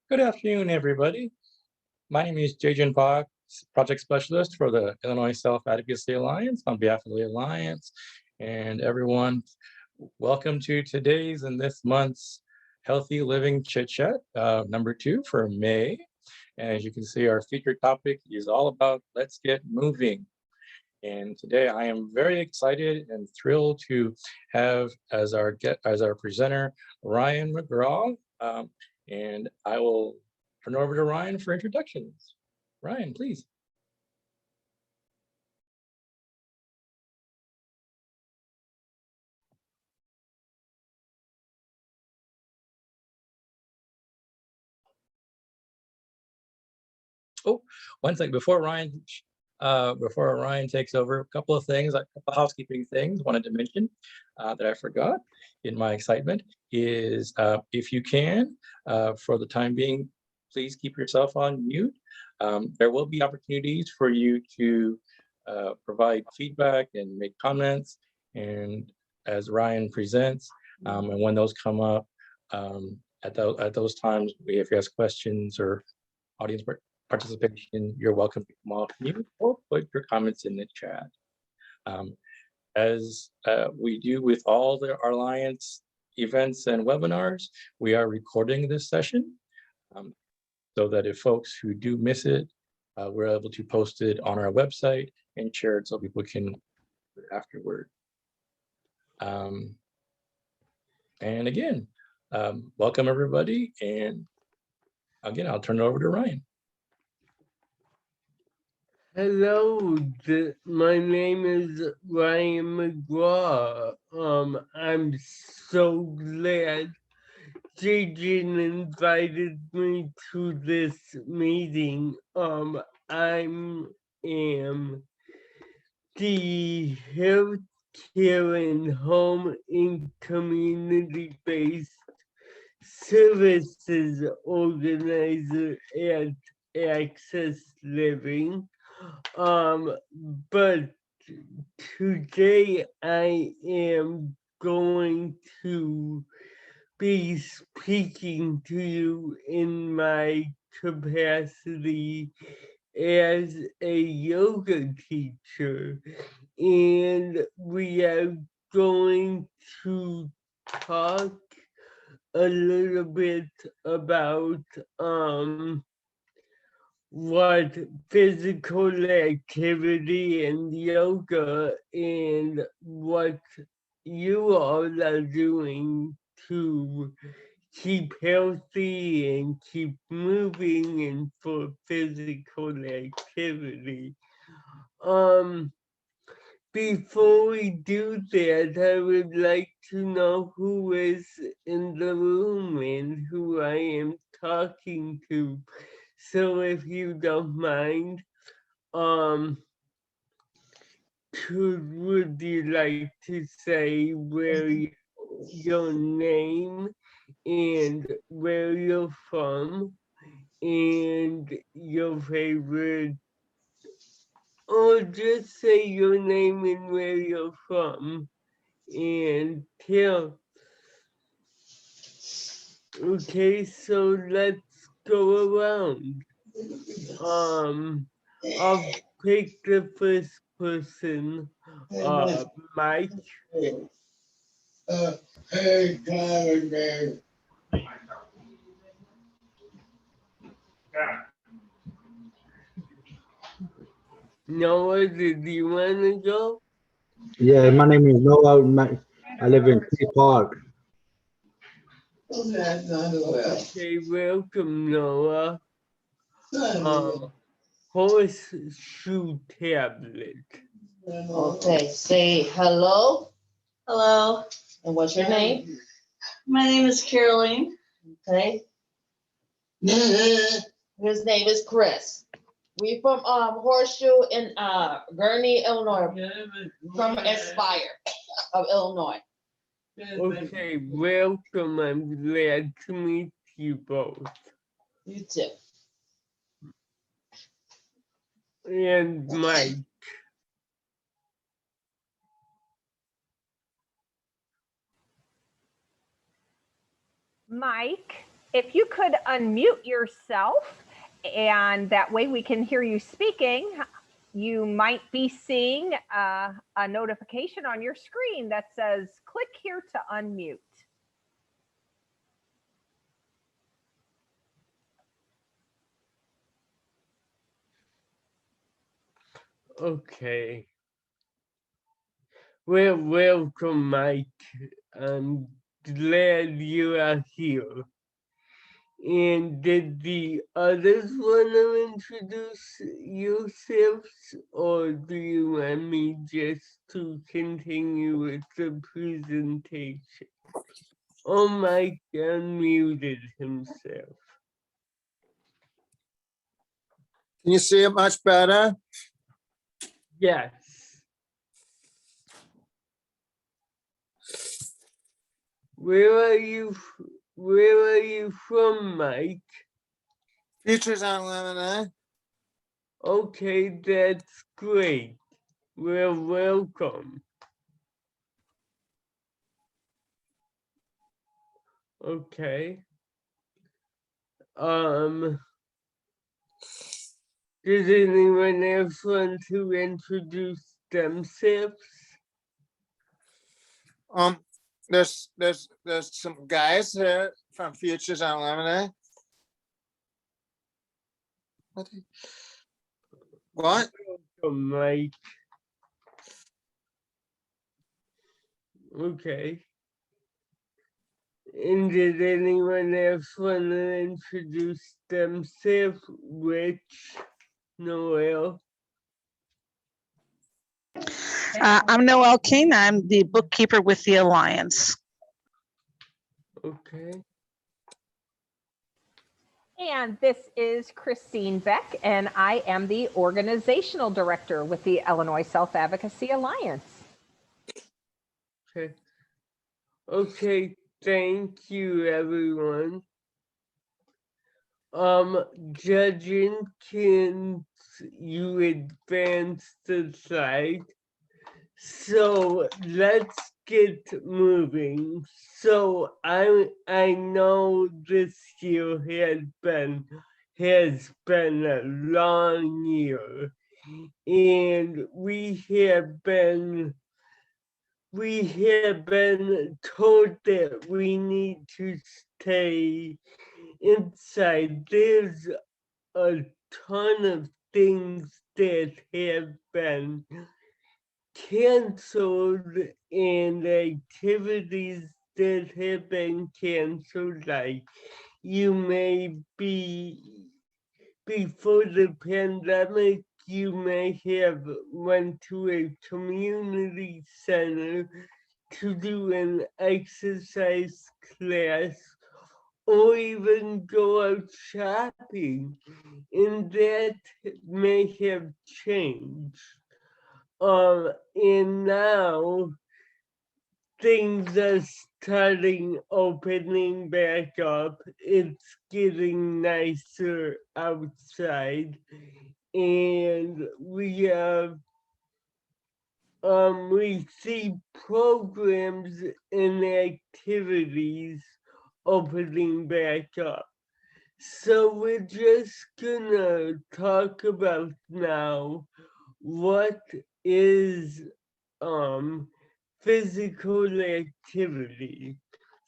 Good afternoon, everybody. My name is Jajan Park, Project Specialist for the Illinois Self-Advocacy Alliance on behalf of the Alliance. And everyone, welcome to today's and this month's Healthy Living Chit Chat, number 2 for May. And as you can see, our featured topic is all about let's get moving. And today I am very excited and thrilled to have as our presenter, Ryan McGraw. And I will turn over to Ryan for introductions. Ryan, please. Oh, one thing before Ryan takes over, a couple of things, a couple of housekeeping things wanted to mention that I forgot in my excitement is if you can, for the time being, please keep yourself on mute. There will be opportunities for you to provide feedback and make comments, and as Ryan presents, and when those come up, at those times, if you ask questions or audience participation, you're welcome to come off mute or put your comments in the chat. As we do with all our Alliance events and webinars, we are recording this session so that if folks who do miss it, we're able to post it on our website and share it so people can do it afterward. And again, welcome everybody. And again, I'll turn it over to Ryan. Hello, my name is Ryan McGraw. I'm so glad Jajan invited me to this meeting. I am the healthcare and home and community-based services organizer at Access Living. But today I am going to be speaking to you in my capacity as a yoga teacher, and we are going to talk a little bit about what physical activity and yoga and what you all are doing to keep healthy and keep moving and for physical activity. Before we do that, I would like to know who is in the room and who I am talking to. So if you don't mind, would you like to say where your name and where you're from and your favorite, or just say your name and where you're from and tell. Okay, so let's go around. I'll pick the first person, Mike. Noah, did you want to go? Yeah, my name is Noah. I live in Tree Park. Okay, welcome, Noah. Horseshoe tablet. Okay, say hello. Hello, And what's your name? my name is Caroline. Okay. His name is Chris. We from Horseshoe in Gurney, Illinois. From Aspire of Illinois. Okay, welcome. I'm glad to meet you both. You too. And Mike. Mike if you could unmute yourself, and that way we can hear you speaking, you might be seeing a notification on your screen that says, click here to unmute. Okay. Well, welcome, Mike. I'm glad you are here. And did the others want to introduce yourselves, or do you want me just to continue with the presentation? Oh, Mike unmuted himself. Can you see it much better? Yes. Where are you from, Mike? Futures Unlimited. Okay, that's great. Well, welcome. Okay. Does anyone else want to introduce themselves? There's some guys here from Futures Unlimited. What? Welcome, Mike. Okay. And did anyone else want to introduce themselves? Rich, Noel? I'm Noelle King. I'm the bookkeeper with the Alliance. Okay. And this is Christine Beck, and I am the organizational director with the Illinois Self-Advocacy Alliance. Okay. Okay, thank you, everyone. Judging, can you advance the slide? So let's get moving. So I know this year has been a long year, and we have been told that we need to stay inside. There's a ton of things that have been canceled and activities that have been canceled, like you may be before the pandemic, you may have went to a community center to do an exercise class or even go out shopping, and that may have changed. And now things are starting opening back up. It's getting nicer outside, and we see programs and activities opening back up. So we're just gonna talk about now what is physical activity.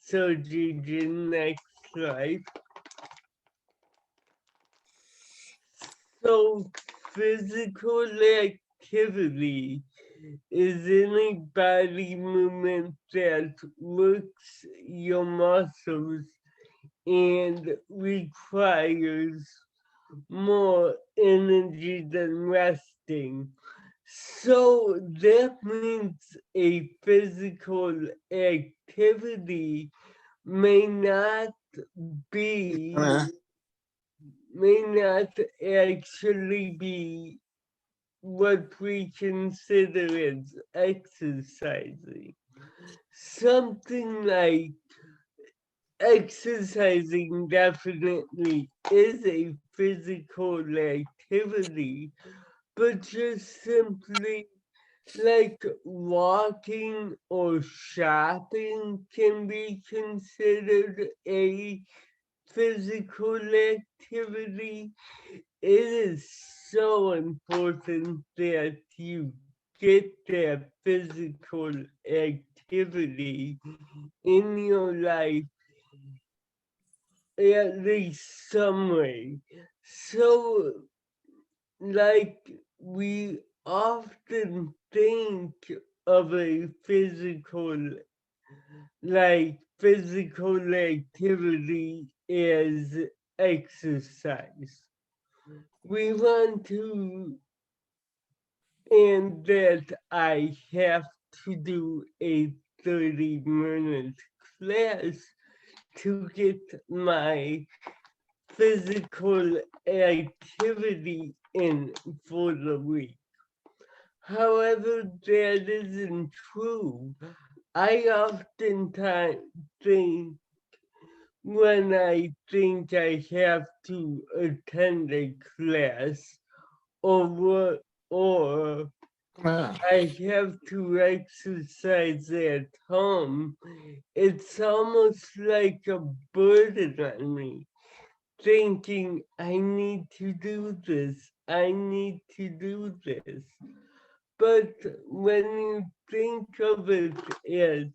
So Gigi, next slide. So physical activity is any body movement that works your muscles and requires more energy than resting. So that means a physical activity may not be, may not actually be what we consider as exercising. Something like exercising definitely is a physical activity, but just simply like walking or shopping can be considered a physical activity, it is so important that you get that physical activity in your life at least some way. So, like, we often think of a physical activity as exercise. We want to, and that I have to do a 30-minute class to get my physical activity in for the week. However, that isn't true. I oftentimes think when I think I have to attend a class or I have to exercise at home, it's almost like a burden on me, thinking I need to do this, I need to do this. But when you think of it as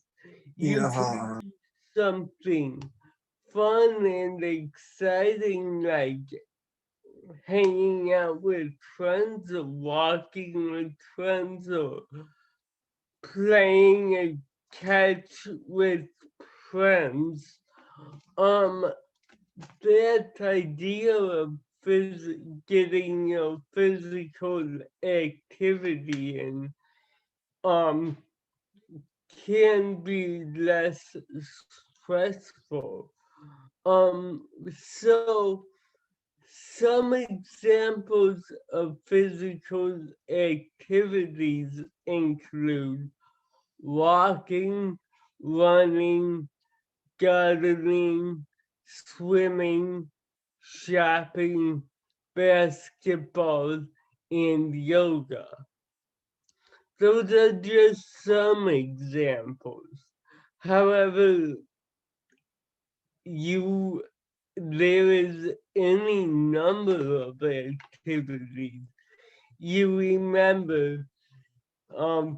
you can do something fun and exciting, like hanging out with friends or walking with friends or playing a catch with friends, that idea of getting your physical activity and can be less stressful. So some examples of physical activities include walking, running, gardening, swimming, shopping, basketball, and yoga. Those are just some examples. However, there is any number of activities. You remember,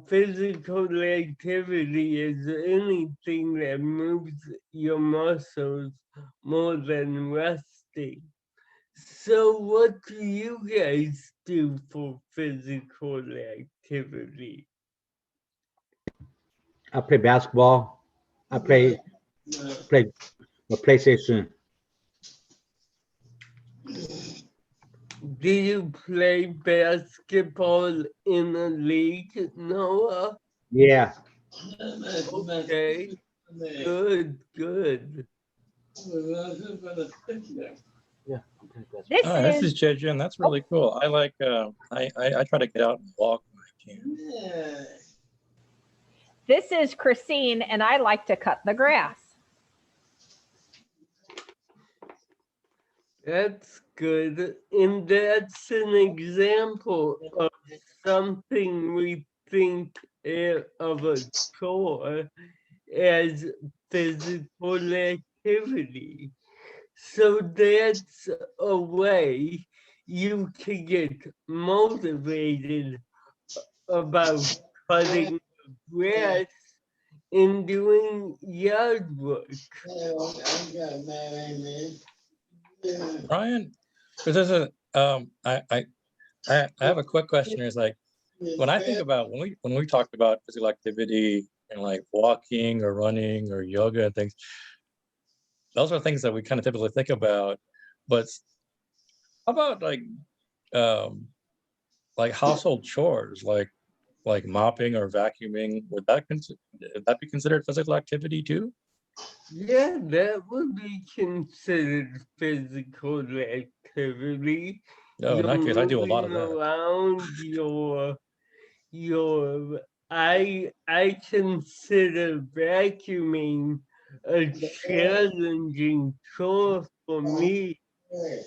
physical activity is anything that moves your muscles more than resting. So what do you guys do for physical activity? I play basketball. I play the PlayStation. Do you play basketball in a league, Noah? Yeah. Okay, good. Yeah. This All right, this is is Chechen. That's really cool. I like. I try to get out and walk when I can. this is Christine, and I like to cut the grass. That's good. And that's an example of something we think of a chore as physical activity. So that's a way you can get motivated about cutting grass and doing yard work. Ryan, because there's a I have a quick question. Is like when I think about when we talked about physical activity and like walking or running or yoga and things, those are things that we kind of typically think about. But how about like household chores, like mopping or vacuuming? Would that be considered physical activity too? Yeah, that would be considered physical activity. No, in You're that case, I do a lot of moving that. around your I consider vacuuming a challenging chore for me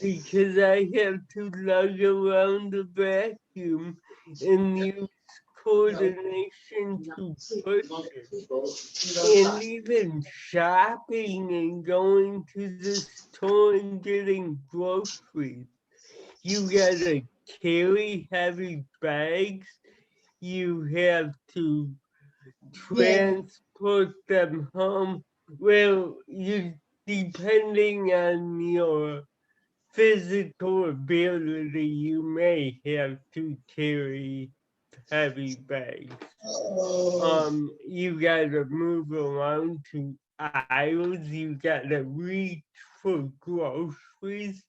because I have to lug around the vacuum and use coordination to push it. And even shopping and going to the store and getting groceries. You gotta carry heavy bags. You have to transport them home. Well, you depending on your physical ability, you may have to carry heavy bags. You gotta move around to aisles. You gotta reach for groceries.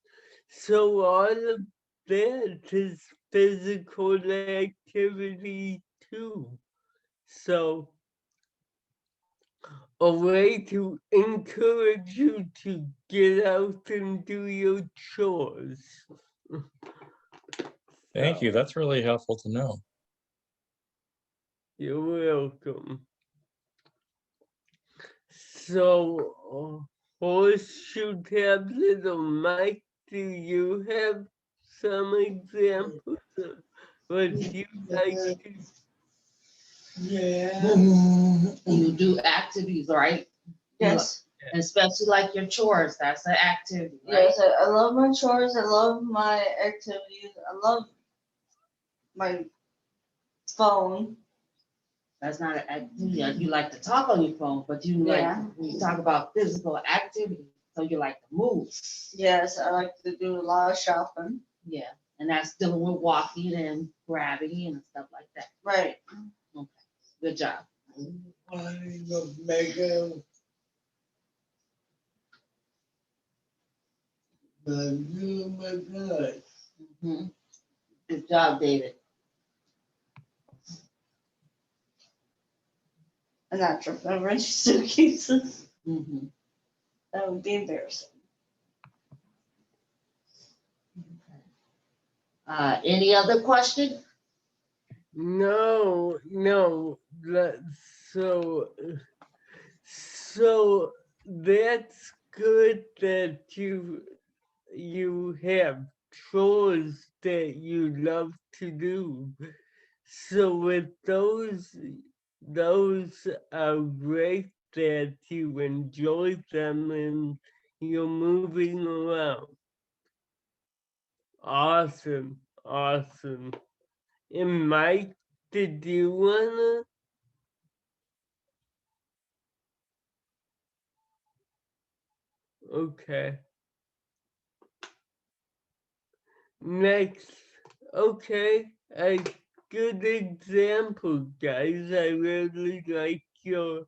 So all of that is physical activity too. So a way to encourage you to get out and do your chores. Thank you. So, That's really helpful to know. you're welcome. So, horseshoe tablet or Mike, do you have some examples of what you like to? You do activities, right? Yes. Especially like your chores, that's an activity, right? Yes, I love my chores. I love my activities. I love my phone. That's not an activity. You like to talk on your phone, but you like, Yeah. when you talk about physical activity, so you like to move. Yes, I like to do a lot of shopping. Yeah, and that's dealing with walking and gravity and stuff like that. Right. Good job. Mhm. Good job, David. And not trip over any suitcases. Mhm. That would be embarrassing. Any other question? No, so that's good that you have chores that you love to do. So with those are great that you enjoy them and you're moving around. Awesome. And Mike, did you wanna? Okay. Next. Okay. A good example, guys. I really like your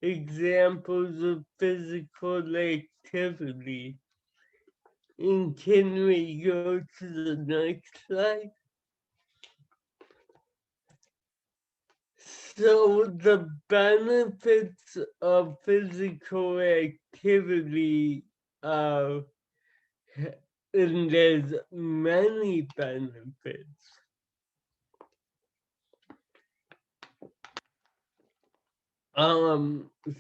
examples of physical activity. And can we go to the next slide? So the benefits of physical activity are, and there's many benefits.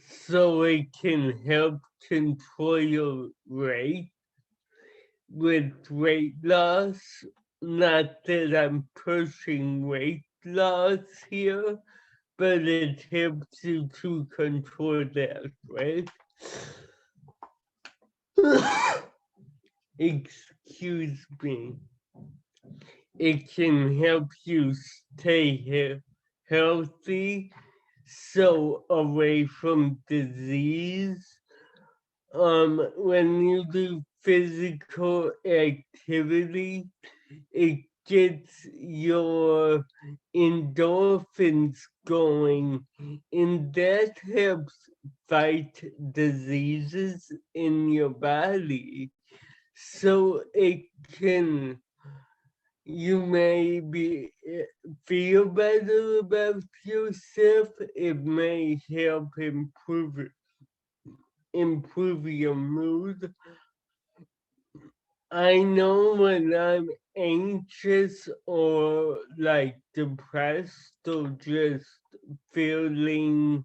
So it can help control your weight with weight loss. Not that I'm pushing weight loss here, but it helps you to control that, right? Excuse me. It can help you stay healthy, so away from disease. When you do physical activity, it gets your endorphins going, and that helps fight diseases in your body. So it can, you may feel better about yourself. It may help improve your mood. I know when I'm anxious or like depressed or just feeling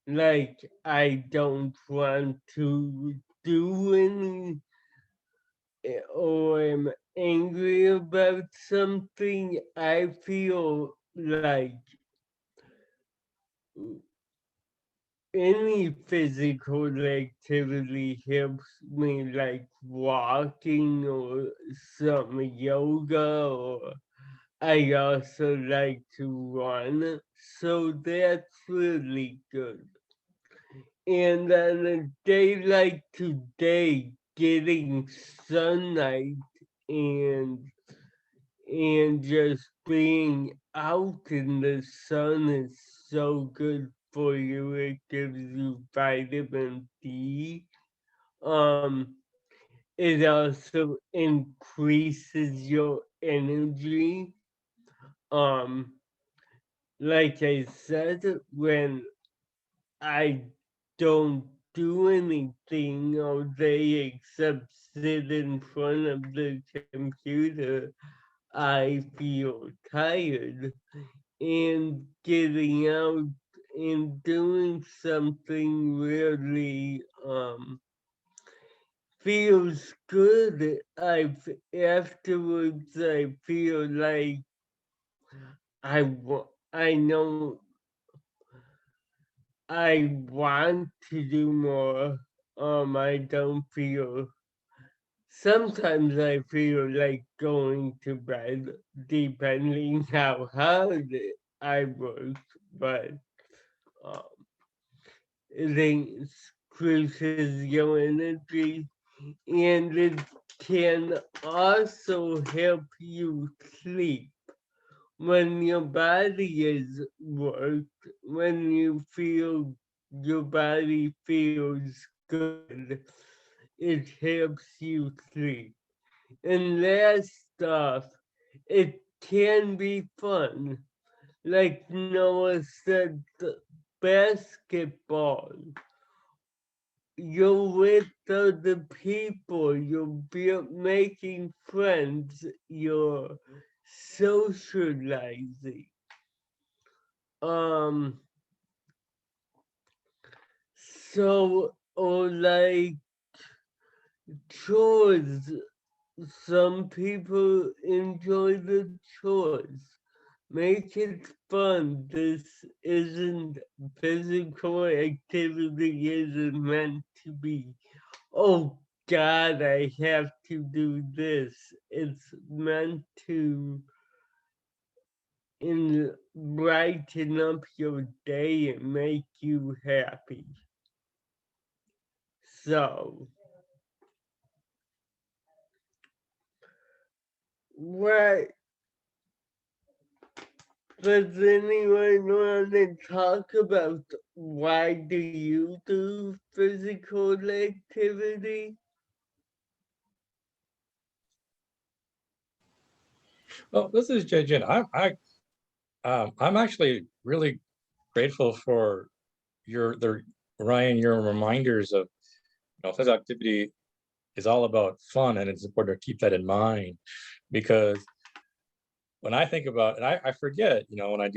like I don't want to do any, or am angry about something, I feel like any physical activity helps me, like walking or some yoga, or I also like to run. So that's really good. And on a day like today, getting sunlight and just being out in the sun is so good for you. It gives you vitamin D. Um, it also increases your energy. Um, like I said, when I don't do anything all day except sit in front of the computer, I feel tired. And getting out and doing something really feels good. Afterwards I feel like I know I want to do more. I don't feel. Sometimes I feel like going to bed, depending how hard I work. But um, it increases your energy, and it can also help you sleep. When your body is worked, when you feel your body feels good, it helps you sleep. And that stuff, it can be fun. Like Noah said, basketball. You're with other people, you're making friends, you're socializing. Um, so, or like chores, some people enjoy the chores. Make it fun. This isn't physical activity isn't meant to be, oh God, I have to do this. It's meant to brighten up your day and make you happy. So, what does anyone want to talk about? Why do you do physical activity? Well, this is Jin. I'm actually really grateful for Ryan, your reminders of, physical activity is all about fun, and it's important to keep that in mind, because when I think about, and I forget, when I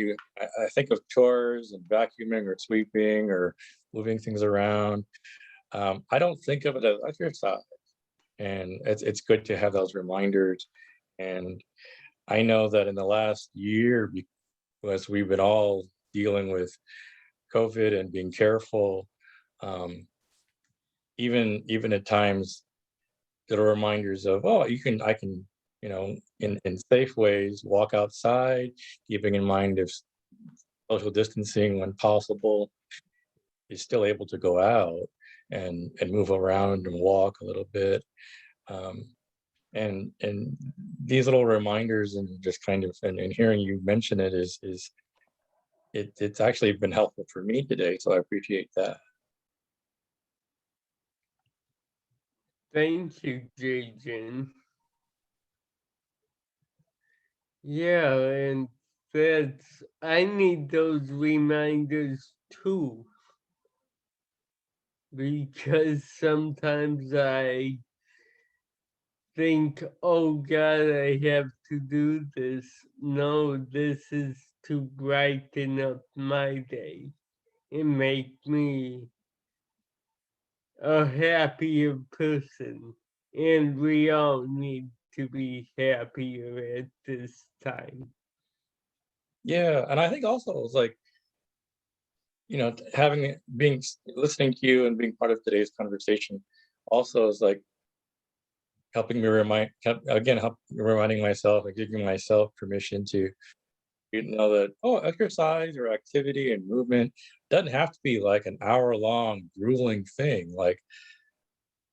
think of chores and vacuuming or sweeping or moving things around. I don't think of it as exercise, and it's good to have those reminders. And I know that in the last year, because we've been all dealing with COVID and being careful, um, even at times, little reminders of, oh, I can, in safe ways, walk outside, keeping in mind if social distancing when possible, is still able to go out and move around and walk a little bit. Um, and these little reminders, and just kind of, and hearing you mention it it's actually been helpful for me today, so I appreciate that. Thank you, Jason. Yeah, and I need those reminders too, because sometimes I think, oh God, I have to do this. No, this is to brighten up my day and make me a happier person. And we all need to be happier at this time. Yeah, and I think also it's like, you know, listening to you and being part of today's conversation also is like helping me reminding myself and giving myself permission to, you know, that, exercise or activity and movement doesn't have to be like an hour-long grueling thing. Like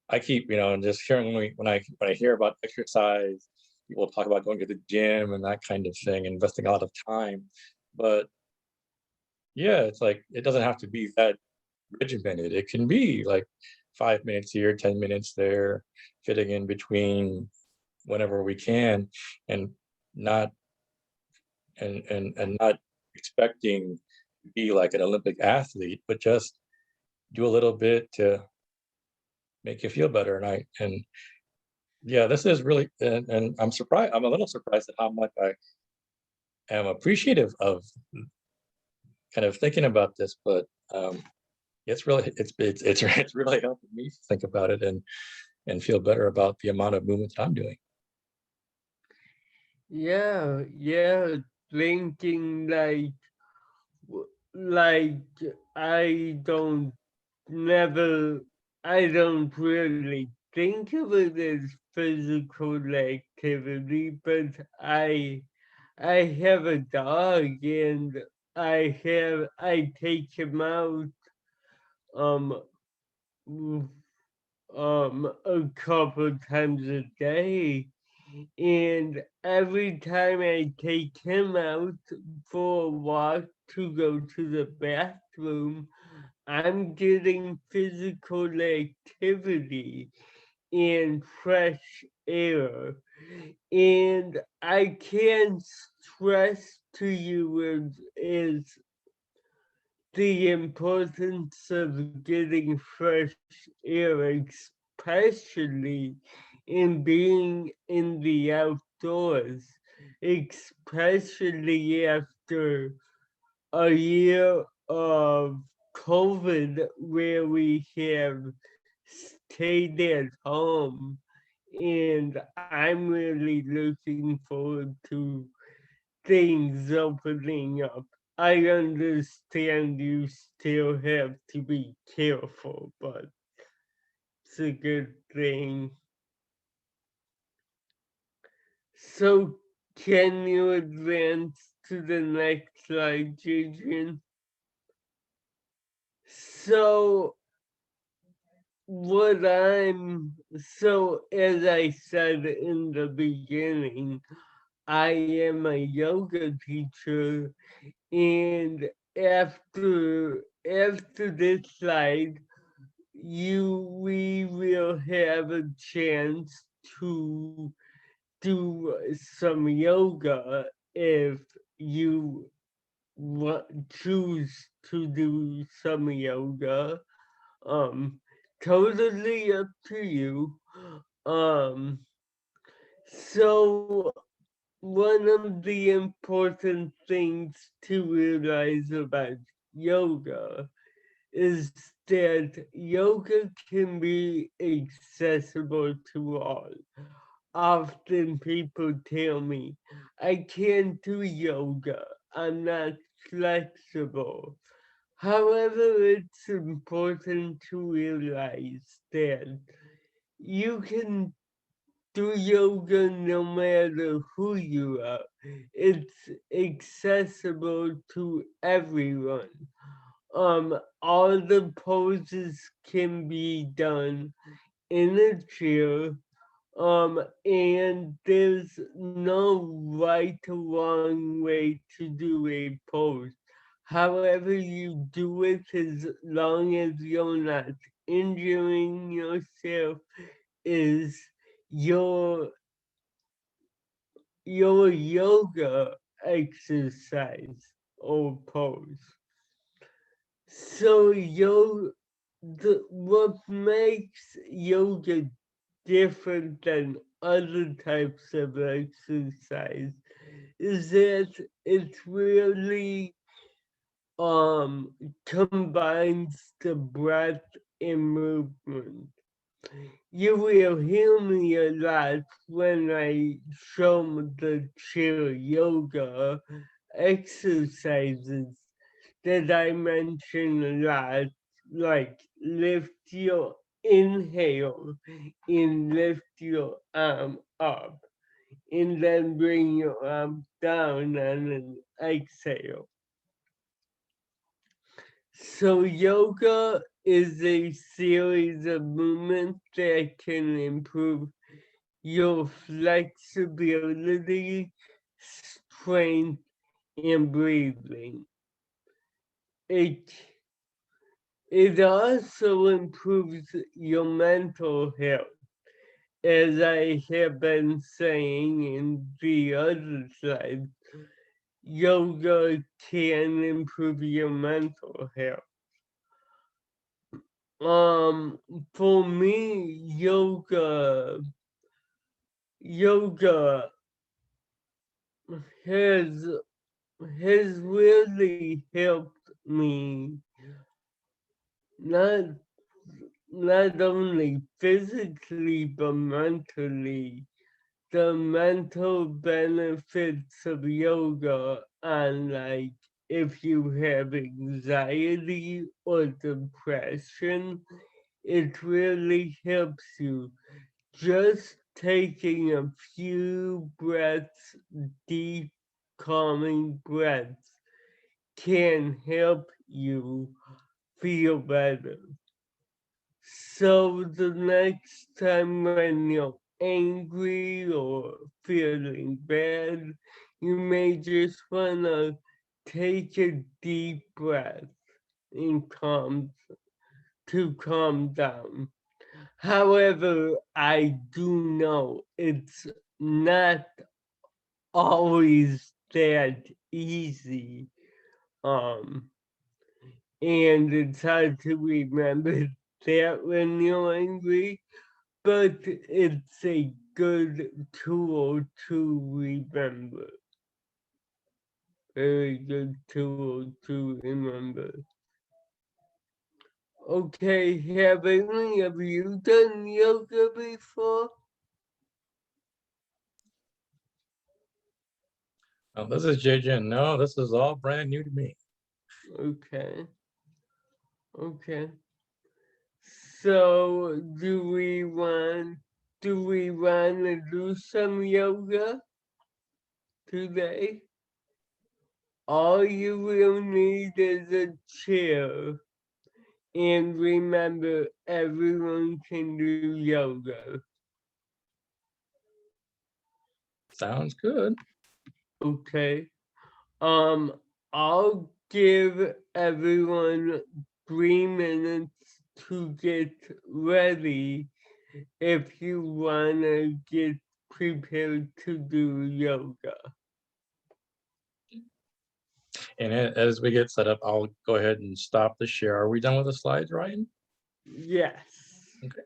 I keep, you know, and just hearing when I hear about exercise, people talk about going to the gym and that kind of thing, investing a lot of time. But yeah, it's like it doesn't have to be that regimented. It can be like 5 minutes here, 10 minutes there, fitting in between whenever we can, and not and not expecting to be like an Olympic athlete, but just do a little bit to make you feel better. And yeah, this is really, and I'm surprised. I'm a little surprised at how much I am appreciative of kind of thinking about this, but it's really it's really helping me think about it and feel better about the amount of movement that I'm doing. Yeah, yeah, thinking like I don't never, I don't really think of it as physical activity, but I have a dog and I take him out um mm, a couple times a day, and every time I take him out for a walk to go to the bathroom, I'm getting physical activity and fresh air. And I can't stress to you is the importance of getting fresh air, especially in being in the outdoors, especially after a year of COVID where we have stayed at home. And I'm really looking forward to things opening up. I understand you still have to be careful, but it's a good thing. So, can you advance to the next slide, Adrian? So, as I said in the beginning, I am a yoga teacher, and after this slide, we will have a chance to do some yoga if you choose to do some yoga. Um, totally up to you. Um, so one of the important things to realize about yoga is that yoga can be accessible to all. Often people tell me, I can't do yoga, I'm not flexible. However, it's important to realize that you can do yoga no matter who you are. It's accessible to everyone. All the poses can be done in a chair, and there's no right or wrong way to do a pose. However you do it, as long as you're not injuring yourself, is your yoga exercise or pose. So what makes yoga different than other types of exercise is that it really combines the breath and movement. You will hear me a lot when I show the chair yoga exercises that I mention a lot, like lift your inhale and lift your arm up, and then bring your arm down on an exhale. So yoga is a series of movements that can improve your flexibility, strength, and breathing. It also improves your mental health. As I have been saying in the other slide, yoga can improve your mental health. For me, yoga has really helped me not only physically but mentally. The mental benefits of yoga on, like, if you have anxiety or depression, it really helps you. Just taking a few breaths, deep, calming breaths, can help you feel better. So the next time when you're angry or feeling bad, you may just want to take a deep breath and calm down. However, I do know it's not always that easy. And it's hard to remember that when you're angry, but it's a good tool to remember. Very good tool to remember. Okay, have any of you done yoga before? Oh, this is JJ. No, this is all brand new to me. Okay. Okay. So do we want to do some yoga today? All you will need is a chair. And remember, everyone can do yoga. Sounds good. Okay. I'll give everyone 3 minutes to get ready if you wanna get prepared to do yoga. And as we get set up, I'll go ahead and stop the share. Are we done with the slides, Ryan? Yes. Okay.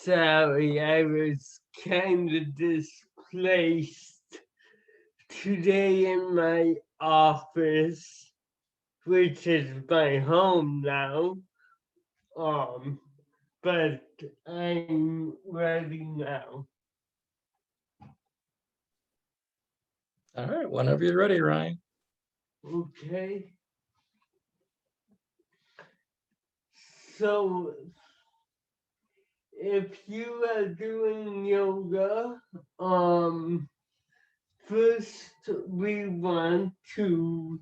Sorry, I was kind of displaced today in my office, which is my home now. But I'm ready now. All right, whenever you're ready, Ryan. Okay. So if you are doing yoga, first we want to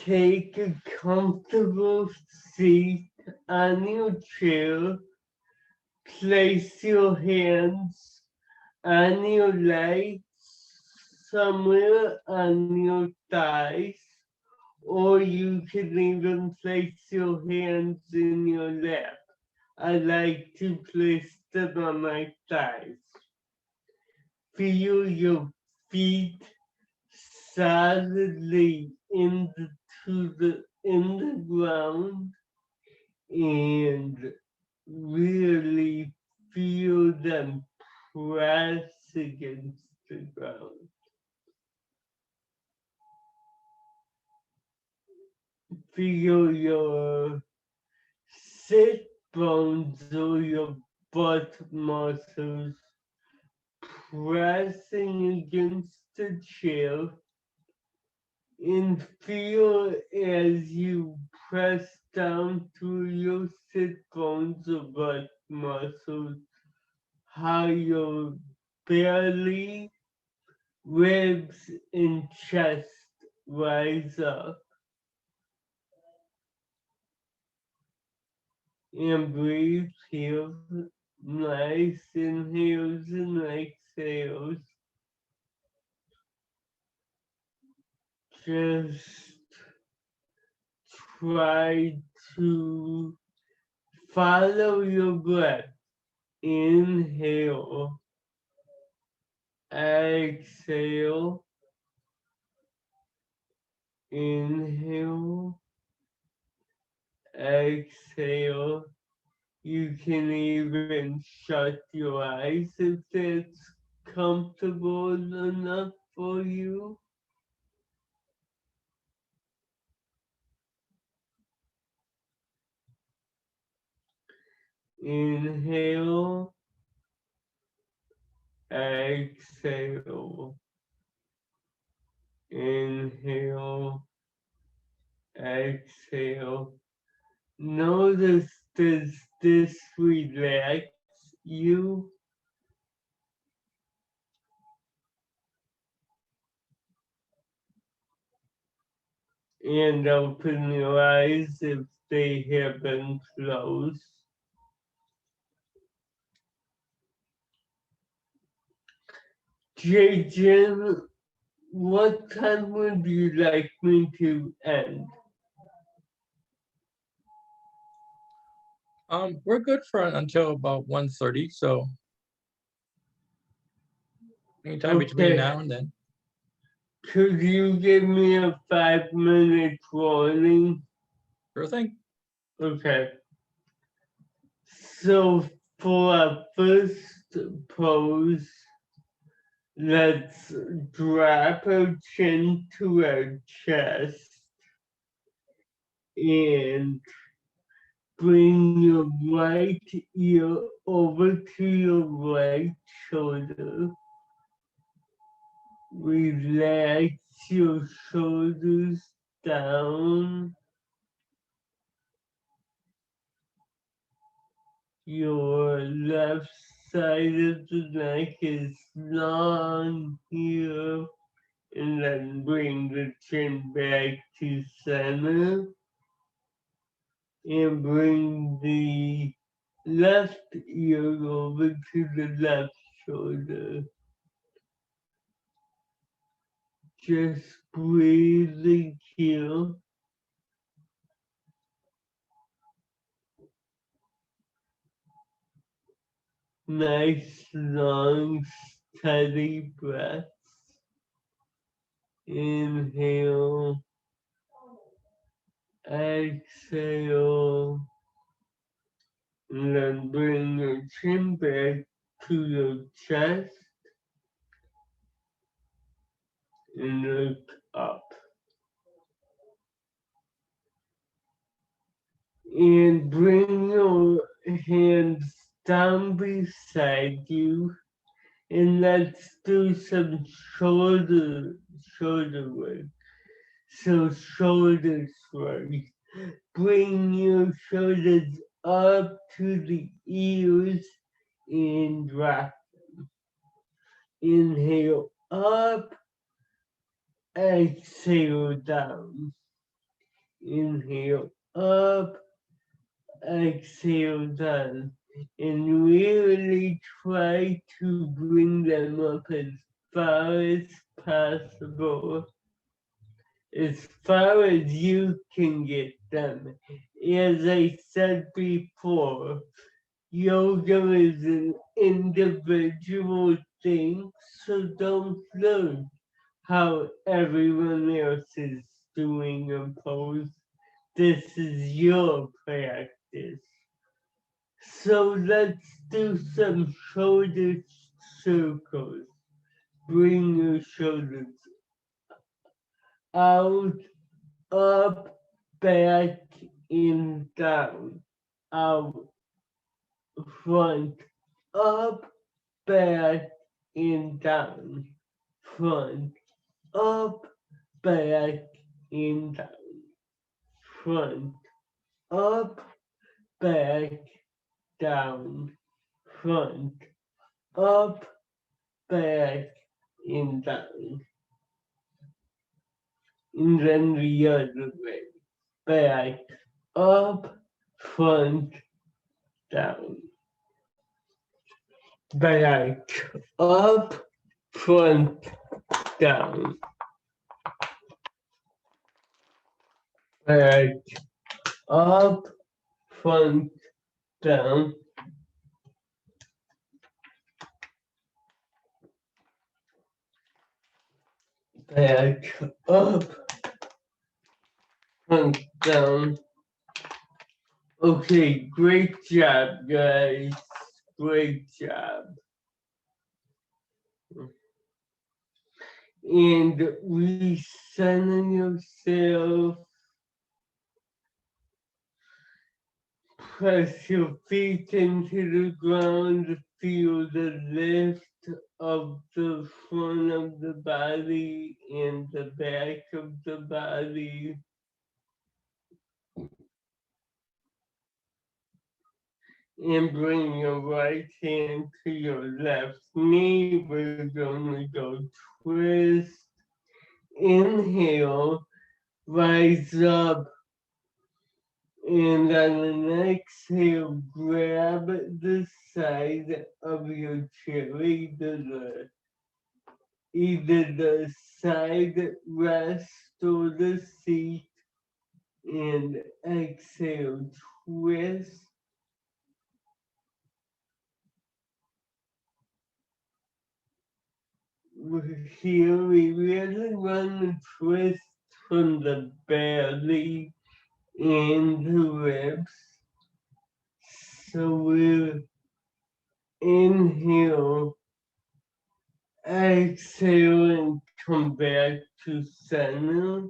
take a comfortable seat on your chair. Place your hands on your legs, somewhere on your thighs, or you can even place your hands in your lap. I like to place them on my thighs. Feel your feet solidly in the ground and really feel them press against the ground. Feel your sit bones or your butt muscles pressing against the chair, and feel as you press down through your sit bones or butt muscles how your belly, ribs, and chest rise up. And breathe here. Nice inhales and exhales. Just try to follow your breath. Inhale, exhale, inhale, exhale. You can even shut your eyes if that's comfortable enough for you. Inhale, exhale, inhale, exhale. Notice, does this relax you? And open your eyes if they have been closed. Jim, what time would you like me to end? We're good for until about 1:30, so anytime between now and then. Could you give me a 5-minute warning? Sure thing. Okay. So for our first pose, let's drop our chin to our chest and bring your right ear over to your right shoulder. Relax your shoulders down. Your left side of the neck is long here. And then bring the chin back to center. And bring the left ear over to the left shoulder. Just breathing here. Nice, long, steady breaths. Inhale, exhale, And then bring your chin back to your chest and look up. And bring your hands down beside you. And let's do some shoulder work. So shoulders first. Bring your shoulders up to the ears and drop. Inhale up, exhale down. Inhale up, exhale down. And really try to bring them up as far as possible, as far as you can get them. As I said before, yoga is an individual thing, so don't look how everyone else is doing a pose. This is your practice. So let's do some shoulder circles. Bring your shoulders out, up, back, and down. Out, front, up, back, and down. Front, up, back, and down. Front, up, back, down. Front, up, back, and down. And then the other way. Back, up, front, down. Back, up, front, down. Back, up, front, down. Back, up, front, down. Okay, great job, guys. Great job. And recenter yourself. Press your feet into the ground. Feel the lift of the front of the body and the back of the body. And bring your right hand to your left knee. We're going to go twist. Inhale, rise up. And on an exhale, grab the side of your chair, either the side rest or the seat, and exhale, twist. Here we really want to twist from the belly and the ribs. So we'll inhale, exhale, and come back to center.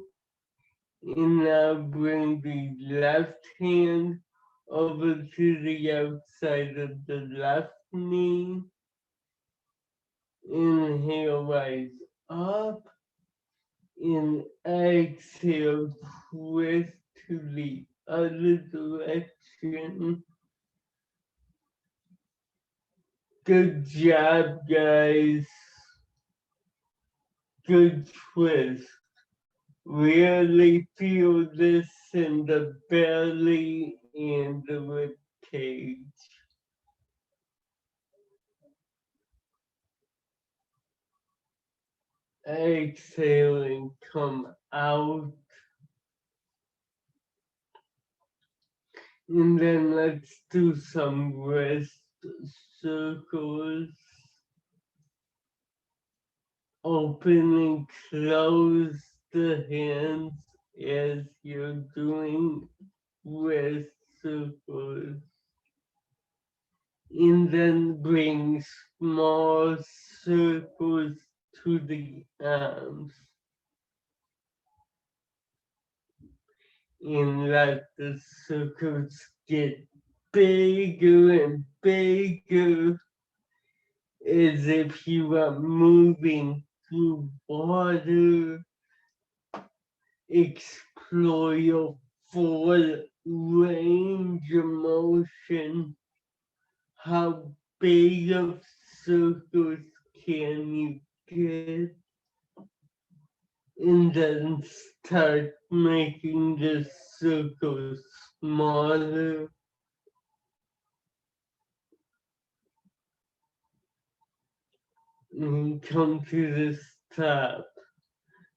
And now bring the left hand over to the outside of the left knee. Inhale, rise up. And exhale, twist to the other direction. Good job, guys. Good twist. Really feel this in the belly and the rib cage. Exhale and come out. And then let's do some wrist circles. Open and close the hands as you're doing wrist circles. and then bring small circles to the arms. And let the circles get bigger and bigger, as if you are moving through water. Explore your full range of motion. How big of circles can you get? And then start making the circles smaller. And come to the top.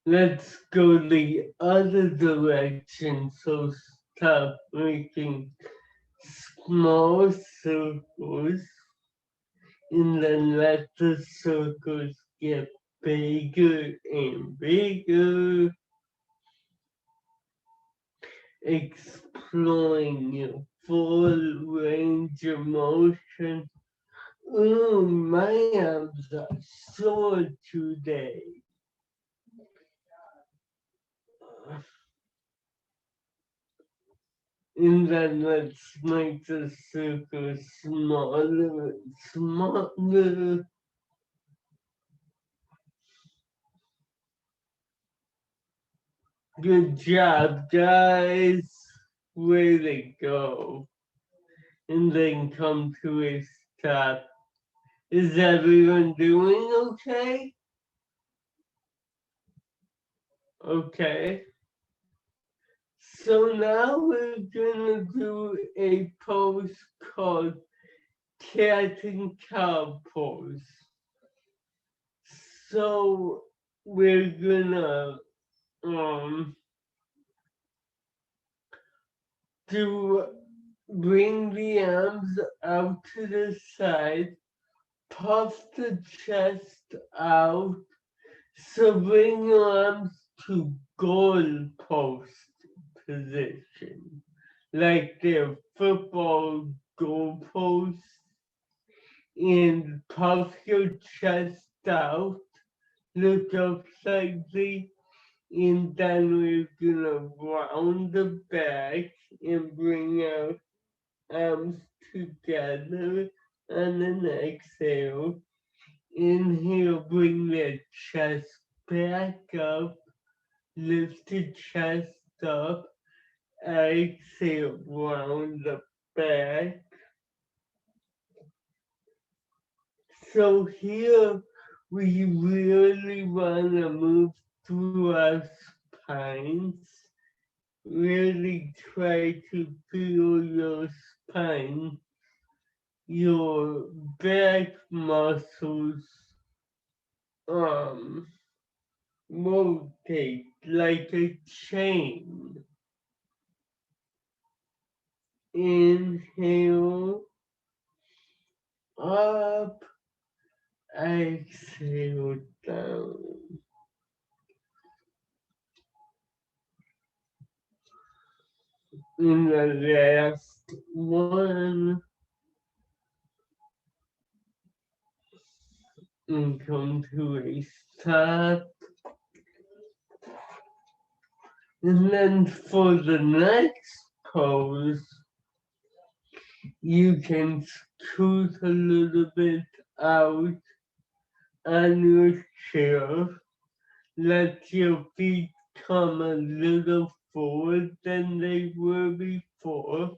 Let's go the other direction, so stop making small circles and then let the circles get bigger and bigger, exploring your full range of motion. Oh, my arms are sore today. And then let's make the circle smaller and smaller. Good job, guys. Way to go. And then come to a stop. Is everyone doing okay? Okay. So now we're gonna do a pose called cat and cow pose. So we're gonna to bring the arms out to the side, puff the chest out, so bring your arms to goal post position, like their football goal post, and puff your chest out, look up slightly, and then we're gonna round the back and bring our arms together on an exhale. Inhale, bring the chest back up, lift the chest up, exhale, round the back. So here we really want to move through our spines. Really try to feel your spine, your back muscles rotate like a chain. Inhale up, exhale down. In the last one, and come to a stop. And then for the next pose, you can scoot a little bit out on your chair. Let your feet come a little forward than they were before.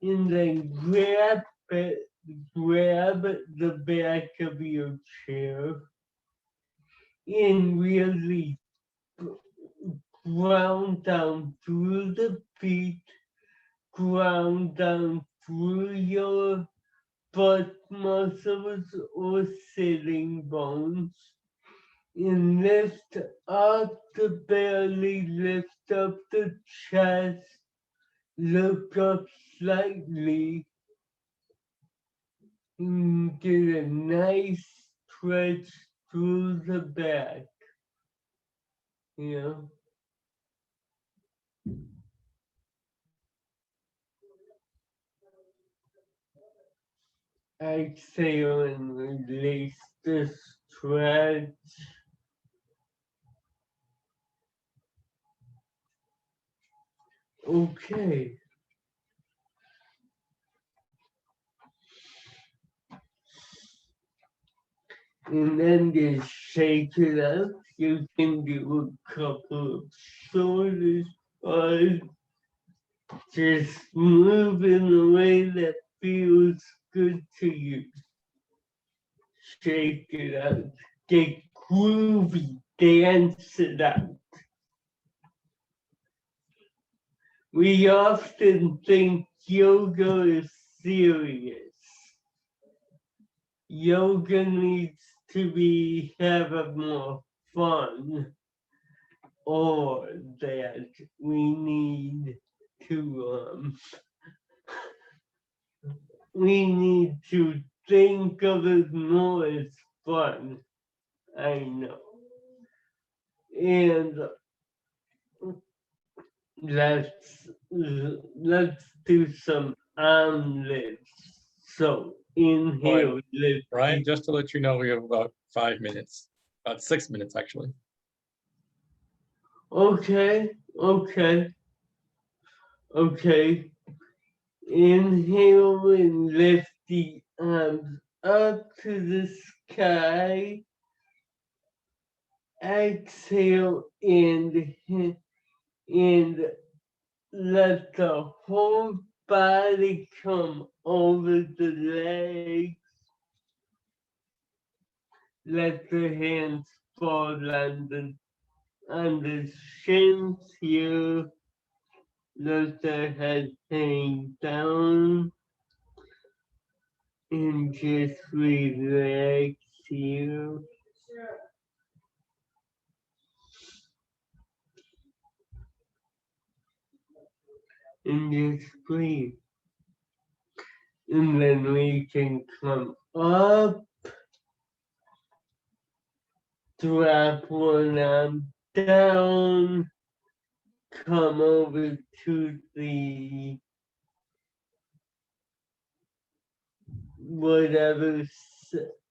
And then grab the back of your chair and really ground down through the feet, ground down through your butt muscles or sitting bones, and lift up the belly, lift up the chest, look up slightly, and get a nice stretch through the back. You know? Exhale and release the stretch. Okay. And then just shake it up. You can do a couple of shoulders, but just move in a way that feels good to you. Shake it out. Get groovy. Dance it out. We often think yoga is serious. Yoga needs to have a more fun, or that we need to think of it more as fun. I know. And let's do some arm lifts. So inhale, lift. Ryan, just to let you know, we have about 5 minutes, about 6 minutes actually. Okay. Inhale and lift the arms up to the sky. Exhale and let the whole body come over the legs. Let the hands fall on the shins here. Let the head hang down. And just relax here. And just breathe. And then we can come up, drop one arm down, come over to the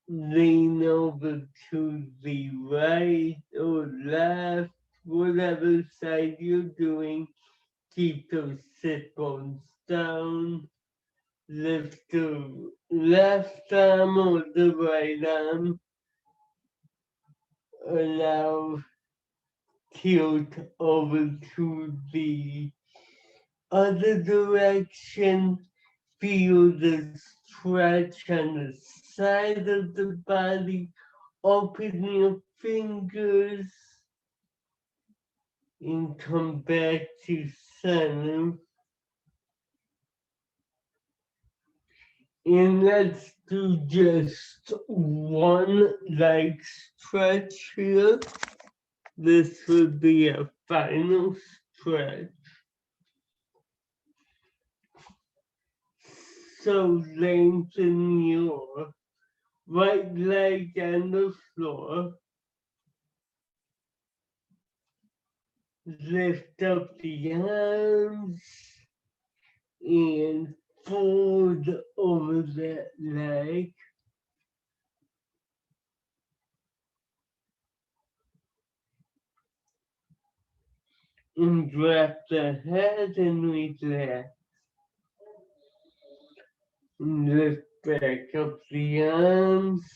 lean over to the right or left, whatever side you're doing. Keep those sit bones down. Lift the left arm or the right arm. Allow tilt over to the other direction. Feel the stretch on the side of the body. Open your fingers and come back to center. And let's do just one leg stretch here. This would be a final stretch. So lengthen your right leg on the floor. Lift up the arms and fold over that leg. And drop the head and relax. And lift back up the arms.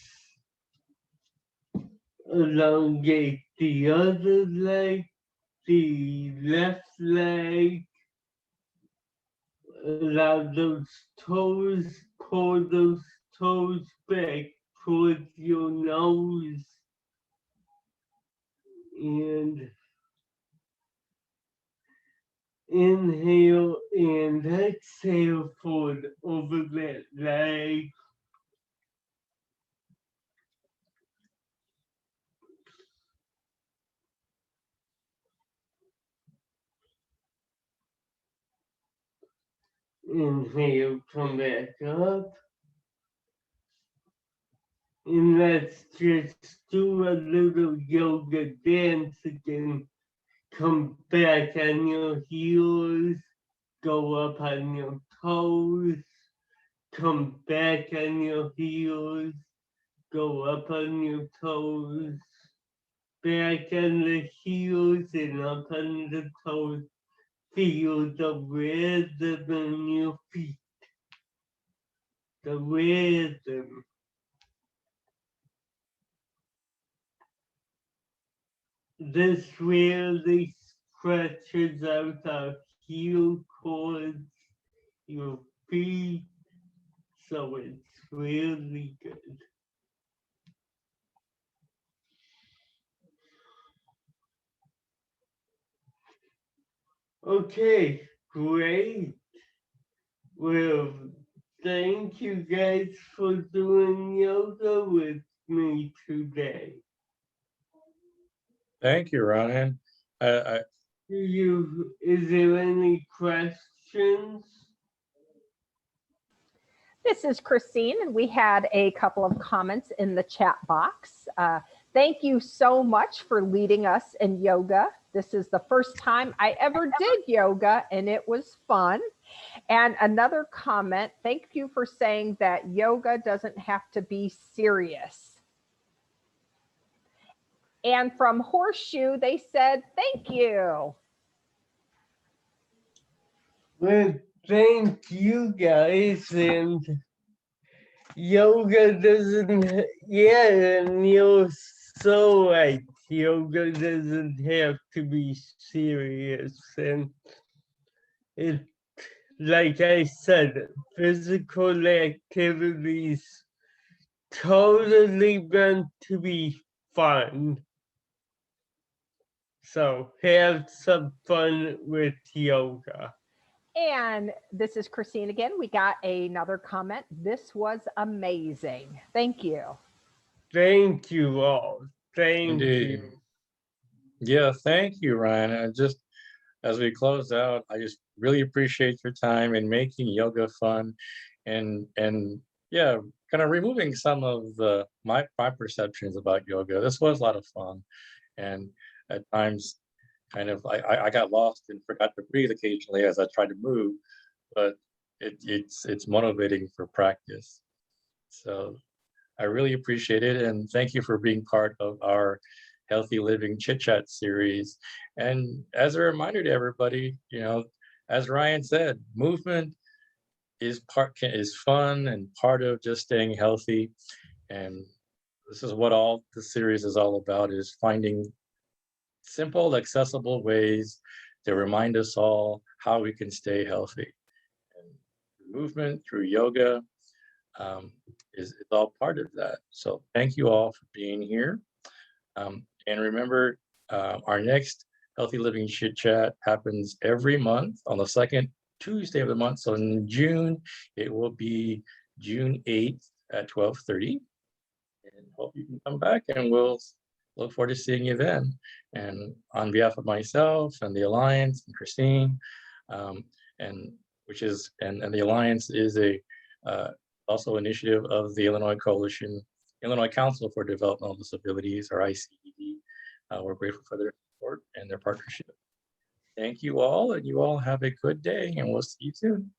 Elongate the other leg, the left leg. Allow those toes, pull those toes back towards your nose. And inhale and exhale forward over that leg. Inhale, come back up. And let's just do a little yoga dance again. Come back on your heels, go up on your toes, come back on your heels, go up on your toes, back on the heels and up on the toes. Feel the rhythm in your feet. The rhythm. This really stretches out our heel cords, your feet, so it's really good. Okay, great. Well, thank you guys for doing yoga with me today. Thank you, Ryan. I Is there any questions? This is Christine, and we had a couple of comments in the chat box. Thank you so much for leading us in yoga. This is the first time I ever did yoga, and it was fun. And another comment, thank you for saying that yoga doesn't have to be serious. And from Horseshoe, they said, thank you. Well, thank you guys, and yoga doesn't, yeah, and you're so right. Yoga doesn't have to be serious, and it, like I said, physical activities totally meant to be fun. So have some fun with yoga. And this is Christine again. We got another comment. This was amazing. Thank you. Thank you all. Thank Indeed. you. Yeah, thank you, Ryan. And just as we close out, I just really appreciate your time in making yoga fun, and yeah, kind of removing some of my perceptions about yoga. This was a lot of fun, and at times, kind of I got lost and forgot to breathe occasionally as I tried to move, but it's motivating for practice. So I really appreciate it, and thank you for being part of our Healthy Living Chit Chat series. And as a reminder to everybody, as Ryan said, movement is fun and part of just staying healthy. And this is what all the series is all about: is finding simple, accessible ways to remind us all how we can stay healthy. And movement through yoga is all part of that. So thank you all for being here. And remember, our next Healthy Living Chit Chat happens every month on the second Tuesday of the month. So in June, it will be June 8th at 12:30. And hope you can come back, and we'll look forward to seeing you then. And on behalf of myself and the Alliance and Christine, and the Alliance is also initiative of the Illinois Coalition, Illinois Council for Developmental Disabilities, or ICED. We're grateful for their support and their partnership. Thank you all, and you all have a good day, and we'll see you soon.